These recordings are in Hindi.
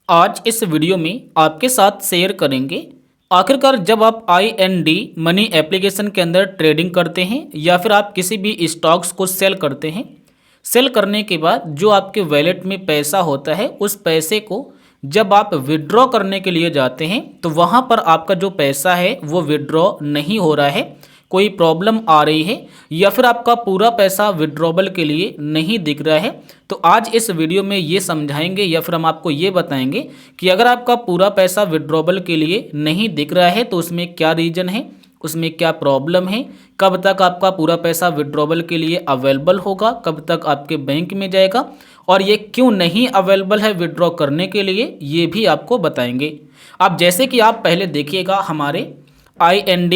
आज इस वीडियो में आपके साथ शेयर करेंगे आखिरकार जब आप IND मनी एप्लीकेशन के अंदर ट्रेडिंग करते हैं या फिर आप किसी भी स्टॉक्स को सेल करते हैं। सेल करने के बाद जो आपके वैलेट में पैसा होता है उस पैसे को जब आप विड्रॉ करने के लिए जाते हैं तो वहाँ पर आपका जो पैसा है वो विड्रॉ नहीं हो रहा है, कोई प्रॉब्लम आ रही है या फिर आपका पूरा पैसा विड्रॉबल के लिए नहीं दिख रहा है। तो आज इस वीडियो में ये समझाएंगे या फिर हम आपको ये बताएंगे कि अगर आपका पूरा पैसा विड्रॉबल के लिए नहीं दिख रहा है तो उसमें क्या रीज़न है, उसमें क्या प्रॉब्लम है, कब तक आपका पूरा पैसा विड्रॉबल के लिए अवेलेबल होगा, कब तक आपके बैंक में जाएगा और ये क्यों नहीं अवेलेबल है विड्रॉ करने के लिए, ये भी आपको बताएंगे। अब जैसे कि आप पहले देखिएगा हमारे IND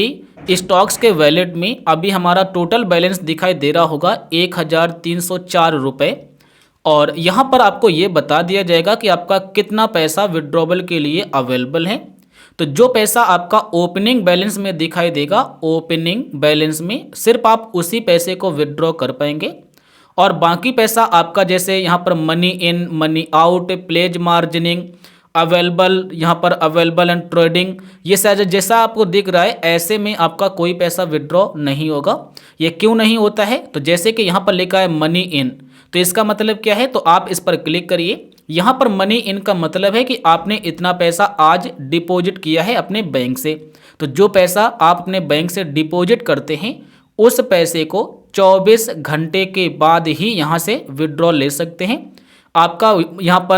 स्टॉक्स के वैलेट में अभी हमारा टोटल बैलेंस दिखाई दे रहा होगा 1304 रुपये और यहाँ पर आपको ये बता दिया जाएगा कि आपका कितना पैसा विड्रॉबल के लिए अवेलेबल है। तो जो पैसा आपका ओपनिंग बैलेंस में दिखाई देगा, ओपनिंग बैलेंस में सिर्फ आप उसी पैसे को विड्रॉ कर पाएंगे और बाकी पैसा आपका जैसे यहाँ पर money in, money out, pledge margining, available, यहाँ पर अवेलेबल एंड ट्रेडिंग, ये सारे जैसा आपको दिख रहा है ऐसे में आपका कोई पैसा विड्रॉ नहीं होगा। ये क्यों नहीं होता है? तो जैसे कि यहाँ पर लिखा है मनी इन, तो इसका मतलब क्या है? तो आप इस पर क्लिक करिए। यहाँ पर मनी इन का मतलब है कि आपने इतना पैसा आज डिपॉजिट किया है अपने बैंक से। तो जो पैसा आप अपने बैंक से डिपॉजिट करते हैं उस पैसे को 24 घंटे के बाद ही यहाँ से विड्रॉ ले सकते हैं। आपका यहाँ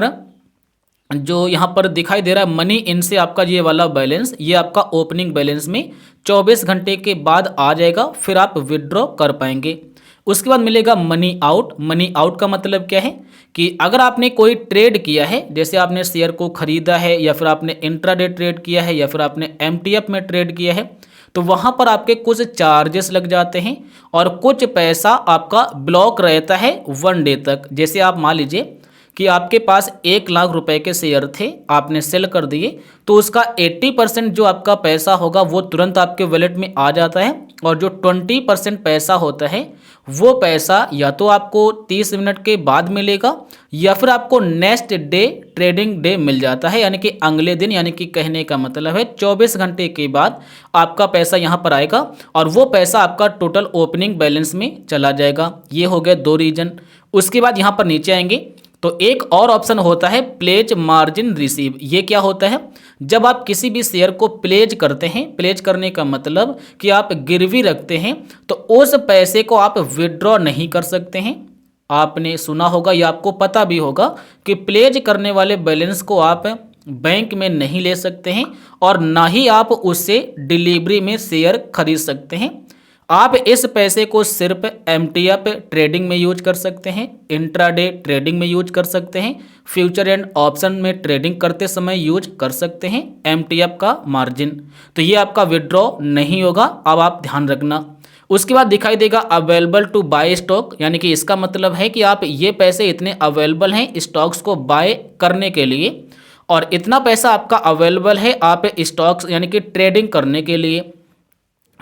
पर दिखाई दे रहा है मनी इन से आपका ये वाला बैलेंस, ये आपका ओपनिंग बैलेंस में 24 घंटे के बाद आ जाएगा, फिर आप विड्रॉ कर पाएंगे। उसके बाद मिलेगा मनी आउट। मनी आउट का मतलब क्या है कि अगर आपने कोई ट्रेड किया है, जैसे आपने शेयर को खरीदा है या फिर आपने इंट्राडे ट्रेड किया है या फिर आपने MTF में ट्रेड किया है, तो वहाँ पर आपके कुछ चार्जेस लग जाते हैं और कुछ पैसा आपका ब्लॉक रहता है 1 डे तक। जैसे आप मान लीजिए कि आपके पास 1 लाख रुपए के शेयर थे, आपने सेल कर दिए, तो उसका 80% जो आपका पैसा होगा वो तुरंत आपके वॉलेट में आ जाता है और जो 20% पैसा होता है वो पैसा या तो आपको 30 मिनट के बाद मिलेगा या फिर आपको next day trading day meal जाता है, यानी कि अगले दिन, यानी कि कहने का मतलब है 24 घंटे के बाद आपका पैसा यहाँ पर आएगा और वो पैसा आपका टोटल ओपनिंग बैलेंस में चला जाएगा। ये हो गए 2 रीजन। उसके बाद यहाँ पर नीचे आएंगे तो एक और ऑप्शन होता है प्लेज मार्जिन रिसीव। ये क्या होता है? जब आप किसी भी शेयर को प्लेज करते हैं, प्लेज करने का मतलब कि आप गिरवी रखते हैं, तो उस पैसे को आप विड्रॉ नहीं कर सकते हैं। आपने सुना होगा या आपको पता भी होगा कि प्लेज करने वाले बैलेंस को आप बैंक में नहीं ले सकते हैं और ना ही आप उससे डिलीवरी में शेयर खरीद सकते हैं। आप इस पैसे को सिर्फ MTF ट्रेडिंग में यूज कर सकते हैं, इंट्राडे ट्रेडिंग में यूज कर सकते हैं, फ्यूचर एंड ऑप्शन में ट्रेडिंग करते समय यूज कर सकते हैं MTF का मार्जिन। तो ये आपका विड्रॉ नहीं होगा, अब आप ध्यान रखना। उसके बाद दिखाई देगा अवेलेबल टू बाय स्टॉक, यानी कि इसका मतलब है कि आप ये पैसे इतने अवेलेबल हैं स्टॉक्स को बाय करने के लिए और इतना पैसा आपका अवेलेबल है आप स्टॉक्स यानी कि ट्रेडिंग करने के लिए।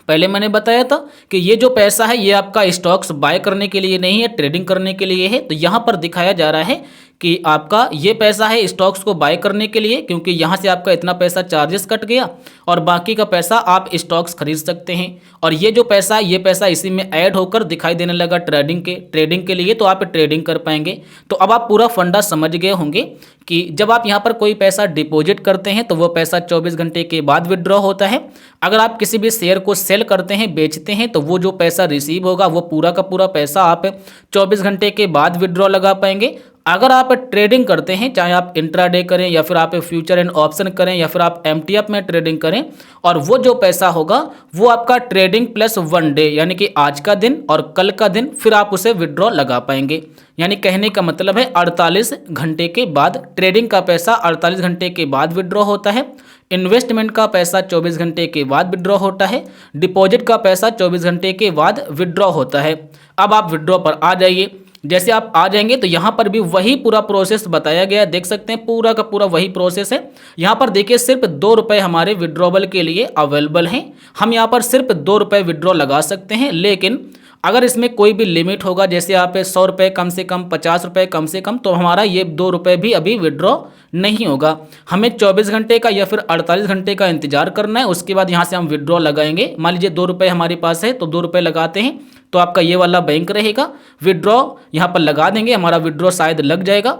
पहले मैंने बताया था कि ये जो पैसा है ये आपका स्टॉक्स बाय करने के लिए नहीं है, ट्रेडिंग करने के लिए है। तो यहाँ पर दिखाया जा रहा है कि आपका ये पैसा है स्टॉक्स को बाय करने के लिए, क्योंकि यहाँ से आपका इतना पैसा चार्जेस कट गया और बाकी का पैसा आप स्टॉक्स खरीद सकते हैं। और ये जो पैसा, ये पैसा इसी में ऐड होकर दिखाई देने लगा ट्रेडिंग के लिए, तो आप ट्रेडिंग कर पाएंगे। तो अब आप पूरा फंडा समझ गए होंगे कि जब आप यहाँ पर कोई पैसा डिपॉजिट करते हैं तो वो पैसा 24 घंटे के बाद विड्रॉ होता है। अगर आप किसी भी शेयर को सेल करते हैं, बेचते हैं, तो वो जो पैसा रिसीव होगा वो पूरा का पूरा पैसा आप 24 घंटे के बाद विड्रॉ लगा पाएंगे। अगर आप ट्रेडिंग करते हैं, चाहे आप इंट्राडे करें या फिर आप फ्यूचर एंड ऑप्शन करें या फिर आप MTF में ट्रेडिंग करें, और वो जो पैसा होगा वो आपका ट्रेडिंग प्लस 1 डे, यानी कि आज का दिन और कल का दिन, फिर आप उसे विड्रॉ लगा पाएंगे। यानी कहने का मतलब है 48 घंटे के बाद ट्रेडिंग का पैसा 48 घंटे के बाद विड्रॉ होता है, इन्वेस्टमेंट का पैसा 24 घंटे के बाद विड्रॉ होता है, डिपॉजिट का पैसा 24 घंटे के बाद विड्रॉ होता है। अब आप विड्रॉ पर आ जाइए। जैसे आप आ जाएंगे तो यहाँ पर भी वही पूरा प्रोसेस बताया गया है, देख सकते हैं पूरा का पूरा वही प्रोसेस है। यहाँ पर देखिए सिर्फ 2 रुपये हमारे विड्रॉबल के लिए अवेलेबल हैं। हम यहाँ पर सिर्फ 2 रुपये विड्रॉ लगा सकते हैं, लेकिन अगर इसमें कोई भी लिमिट होगा, जैसे यहाँ पे 100 रुपये कम से कम, 50 रुपये कम से कम, तो हमारा ये 2 रुपये भी अभी विड्रॉ नहीं होगा। हमें 24 घंटे का या फिर 48 घंटे का इंतजार करना है, उसके बाद यहाँ से हम विड्रॉ लगाएंगे। मान लीजिए 2 रुपये हमारे पास है तो 2 रुपये लगाते हैं, तो आपका ये वाला बैंक रहेगा, विड्रॉ यहाँ पर लगा देंगे, हमारा विड्रॉ शायद लग जाएगा।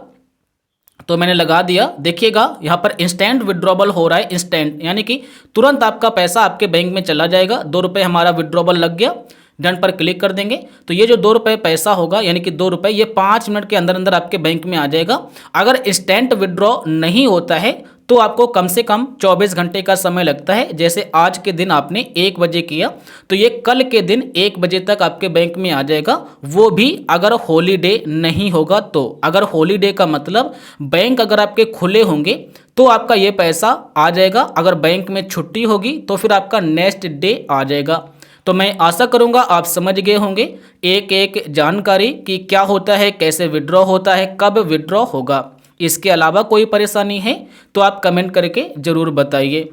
तो मैंने लगा दिया, देखिएगा यहाँ पर इंस्टेंट विड्रॉबल हो रहा है, इंस्टेंट यानी कि तुरंत आपका पैसा आपके बैंक में चला जाएगा। 2 रुपये हमारा विड्रॉबल लग गया, डन पर क्लिक कर देंगे तो ये जो 2 रुपये पैसा होगा यानी कि 2 रुपये, ये 5 मिनट के अंदर अंदर आपके बैंक में आ जाएगा। अगर इंस्टेंट विड्रॉ नहीं होता है तो आपको कम से कम 24 घंटे का समय लगता है। जैसे आज के दिन आपने 1 बजे किया तो ये कल के दिन 1 बजे तक आपके बैंक में आ जाएगा, वो भी अगर हॉलीडे नहीं होगा तो। अगर हॉलीडे का मतलब बैंक अगर आपके खुले होंगे तो आपका ये पैसा आ जाएगा, अगर बैंक में छुट्टी होगी तो फिर आपका नेक्स्ट डे आ जाएगा। तो मैं आशा करूंगा आप समझ गए होंगे एक एक जानकारी कि क्या होता है, कैसे विड्रॉ होता है, कब विड्रॉ होगा। इसके अलावा कोई परेशानी है तो आप कमेंट करके ज़रूर बताइए।